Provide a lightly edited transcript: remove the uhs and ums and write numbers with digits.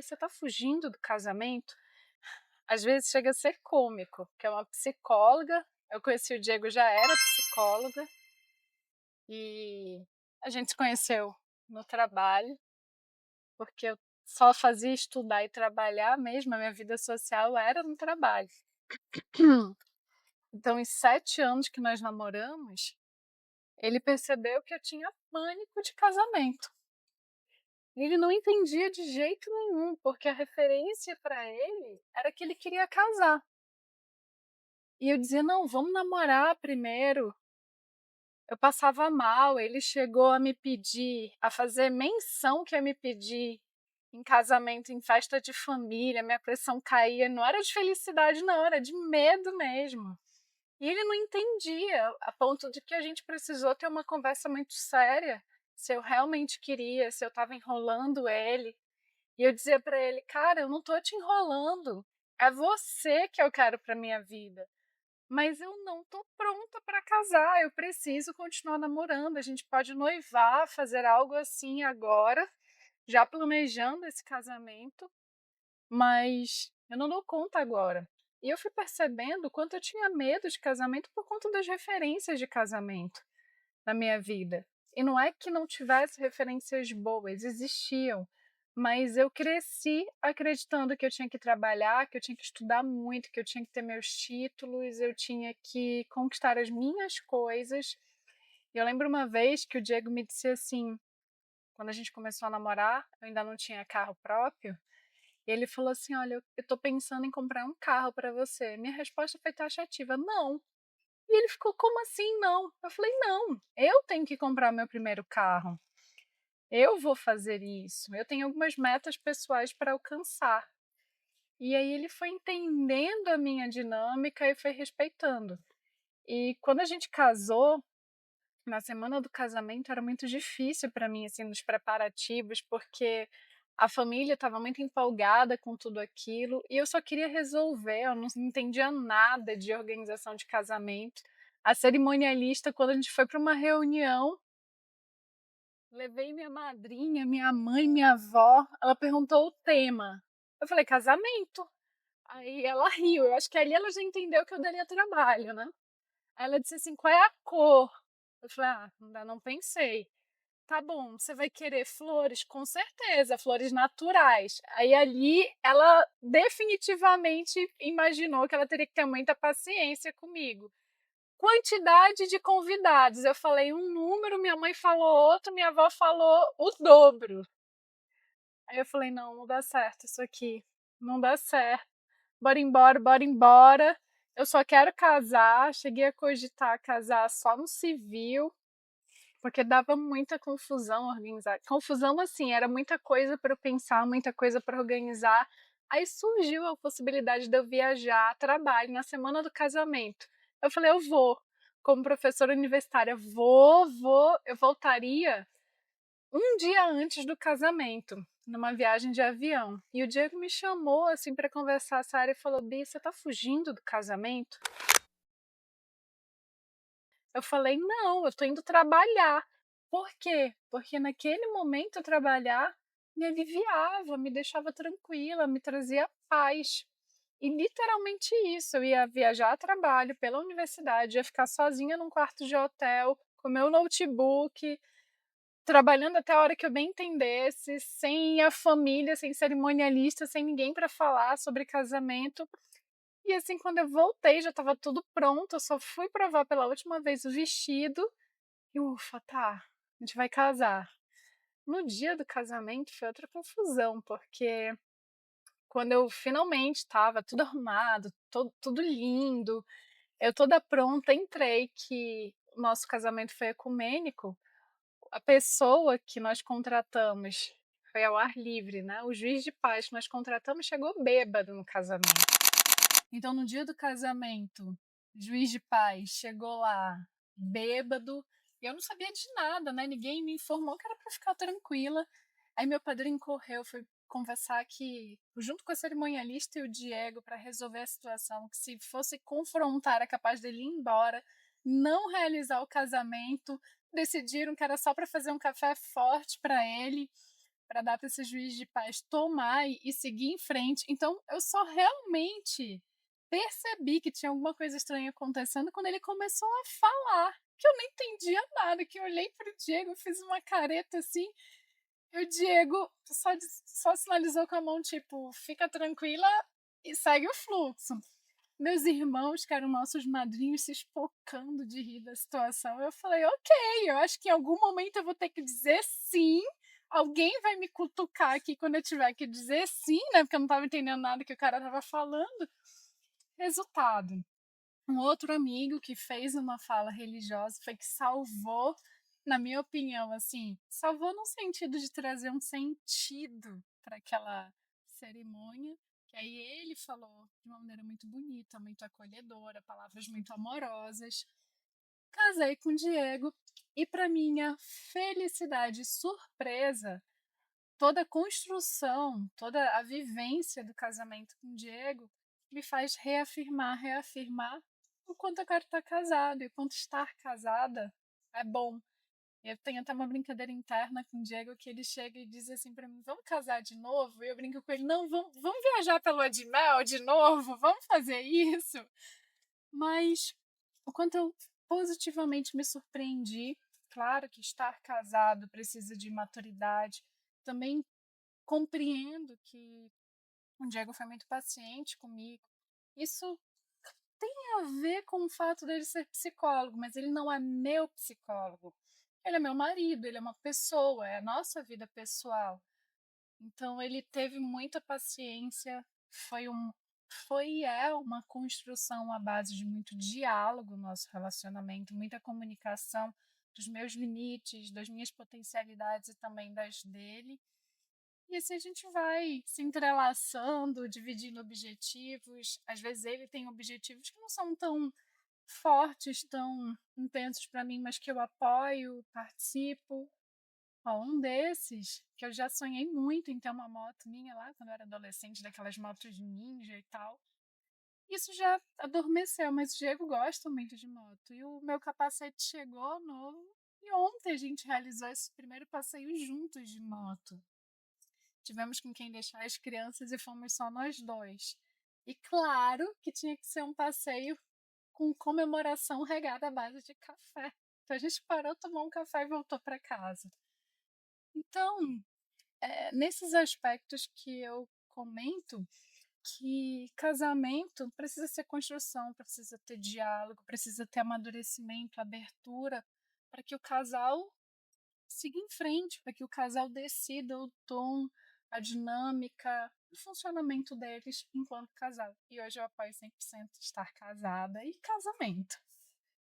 você tá fugindo do casamento? Às vezes chega a ser cômico, que é uma psicóloga, eu conheci o Diego, já era psicóloga, e a gente se conheceu no trabalho, porque eu só fazia estudar e trabalhar mesmo, a minha vida social era no trabalho. Então, em 7 anos que nós namoramos, ele percebeu que eu tinha pânico de casamento. Ele não entendia de jeito nenhum, porque a referência para ele era que ele queria casar. E eu dizia: "Não, vamos namorar primeiro". Eu passava mal, ele chegou a me pedir, a fazer menção que ia me pedir em casamento, em festa de família, minha pressão caía, não era de felicidade não, era de medo mesmo. E ele não entendia, a ponto de que a gente precisou ter uma conversa muito séria, se eu realmente queria, se eu estava enrolando ele. E eu dizia para ele: "Cara, eu não tô te enrolando, é você que eu quero para minha vida, mas eu não tô pronta para casar, eu preciso continuar namorando, a gente pode noivar, fazer algo assim agora, já planejando esse casamento, mas eu não dou conta agora". E eu fui percebendo o quanto eu tinha medo de casamento por conta das referências de casamento na minha vida. E não é que não tivesse referências boas, existiam, mas eu cresci acreditando que eu tinha que trabalhar, que eu tinha que estudar muito, que eu tinha que ter meus títulos, eu tinha que conquistar as minhas coisas. E eu lembro uma vez que o Diego me disse assim, quando a gente começou a namorar, eu ainda não tinha carro próprio, e ele falou assim: "Olha, eu tô pensando em comprar um carro para você". Minha resposta foi taxativa: "Não". E ele ficou: "Como assim não?". Eu falei: "Não, eu tenho que comprar meu primeiro carro. Eu vou fazer isso. Eu tenho algumas metas pessoais para alcançar". E aí ele foi entendendo a minha dinâmica e foi respeitando. E quando a gente casou, na semana do casamento era muito difícil para mim, assim, nos preparativos, porque a família estava muito empolgada com tudo aquilo e eu só queria resolver, eu não entendia nada de organização de casamento. A cerimonialista, quando a gente foi para uma reunião, levei minha madrinha, minha mãe, minha avó, ela perguntou o tema. Eu falei: "Casamento". Aí ela riu, eu acho que ali ela já entendeu que eu daria trabalho, né. Aí ela disse assim: "Qual é a cor?". Eu falei: "Ah, ainda não pensei". "Tá bom, você vai querer flores?". "Com certeza, flores naturais". Aí ali ela definitivamente imaginou que ela teria que ter muita paciência comigo. Quantidade de convidados, eu falei um número, minha mãe falou outro, minha avó falou o dobro. Aí eu falei: "Não, não dá certo isso aqui, não dá certo. Bora embora, bora embora. Eu só quero casar". Cheguei a cogitar casar só no civil, porque dava muita confusão organizar. Confusão, assim, era muita coisa para eu pensar, muita coisa para organizar. Aí surgiu a possibilidade de eu viajar a trabalho na semana do casamento. Eu falei: "Eu vou". Como professora universitária, vou. Eu voltaria um dia antes do casamento, numa viagem de avião. E o Diego me chamou, assim, para conversar sério e falou: "Bi, você tá fugindo do casamento?". Eu falei: "Não, eu tô indo trabalhar". Por quê? Porque naquele momento trabalhar me aliviava, me deixava tranquila, me trazia paz. E literalmente isso, eu ia viajar a trabalho pela universidade, ia ficar sozinha num quarto de hotel, com meu notebook, trabalhando até a hora que eu bem entendesse, sem a família, sem cerimonialista, sem ninguém para falar sobre casamento. E assim, quando eu voltei, já estava tudo pronto, eu só fui provar pela última vez o vestido e ufa, tá, a gente vai casar. No dia do casamento foi outra confusão, porque quando eu finalmente estava tudo arrumado, tudo lindo, eu toda pronta, entrei, que o nosso casamento foi ecumênico, a pessoa que nós contratamos foi ao ar livre, né? O juiz de paz que nós contratamos chegou bêbado no casamento. Então, no dia do casamento, o juiz de paz chegou lá bêbado, e eu não sabia de nada, né? Ninguém me informou que era para ficar tranquila. Aí meu padrinho correu, foi conversar que, junto com a cerimonialista e o Diego, para resolver a situação, que se fosse confrontar era capaz dele ir embora, não realizar o casamento. Decidiram que era só para fazer um café forte para ele, para dar para esse juiz de paz tomar e seguir em frente. Então eu só realmente percebi que tinha alguma coisa estranha acontecendo quando ele começou a falar, que eu não entendia nada, que eu olhei para o Diego, fiz uma careta assim, e o Diego só sinalizou com a mão, tipo, fica tranquila e segue o fluxo. Meus irmãos, que eram nossos madrinhos, se espocando de rir da situação. Eu falei, ok, eu acho que em algum momento eu vou ter que dizer sim. Alguém vai me cutucar aqui quando eu tiver que dizer sim, né? Porque eu não estava entendendo nada que o cara estava falando. Resultado: um outro amigo que fez uma fala religiosa foi que salvou, na minha opinião, assim, salvou no sentido de trazer um sentido para aquela cerimônia, que aí ele falou de uma maneira muito bonita, muito acolhedora, palavras muito amorosas. Casei com o Diego e, para minha felicidade e surpresa, toda a construção, toda a vivência do casamento com o Diego me faz reafirmar o quanto eu quero estar casada e o quanto estar casada é bom. Eu tenho até uma brincadeira interna com o Diego que ele chega e diz assim para mim: vamos casar de novo? E eu brinco com ele: não, vamos viajar pela lua de mel de novo? Vamos fazer isso? Mas o quanto eu positivamente me surpreendi. Claro que estar casado precisa de maturidade. Também compreendo que o Diego foi muito paciente comigo. Isso tem a ver com o fato dele ser psicólogo, mas ele não é meu psicólogo. Ele é meu marido, ele é uma pessoa, é a nossa vida pessoal. Então ele teve muita paciência, foi e é uma construção à base de muito diálogo no nosso relacionamento, muita comunicação dos meus limites, das minhas potencialidades e também das dele. E assim a gente vai se entrelaçando, dividindo objetivos. Às vezes ele tem objetivos que não são tão fortes, tão intensos para mim, mas que eu apoio, participo. Ó, um desses, que eu já sonhei muito em ter uma moto minha lá quando eu era adolescente, daquelas motos ninja e tal. Isso já adormeceu, mas o Diego gosta muito de moto. E o meu capacete chegou novo. E ontem a gente realizou esse primeiro passeio juntos de moto. Tivemos com quem deixar as crianças e fomos só nós dois. E claro que tinha que ser um passeio com comemoração regada à base de café. Então a gente parou, tomou um café e voltou para casa. Então, nesses aspectos que eu comento, que casamento precisa ser construção, precisa ter diálogo, precisa ter amadurecimento, abertura, para que o casal siga em frente, para que o casal decida o tom, a dinâmica, o funcionamento deles enquanto casal. E hoje eu apoio 100% estar casada e casamento.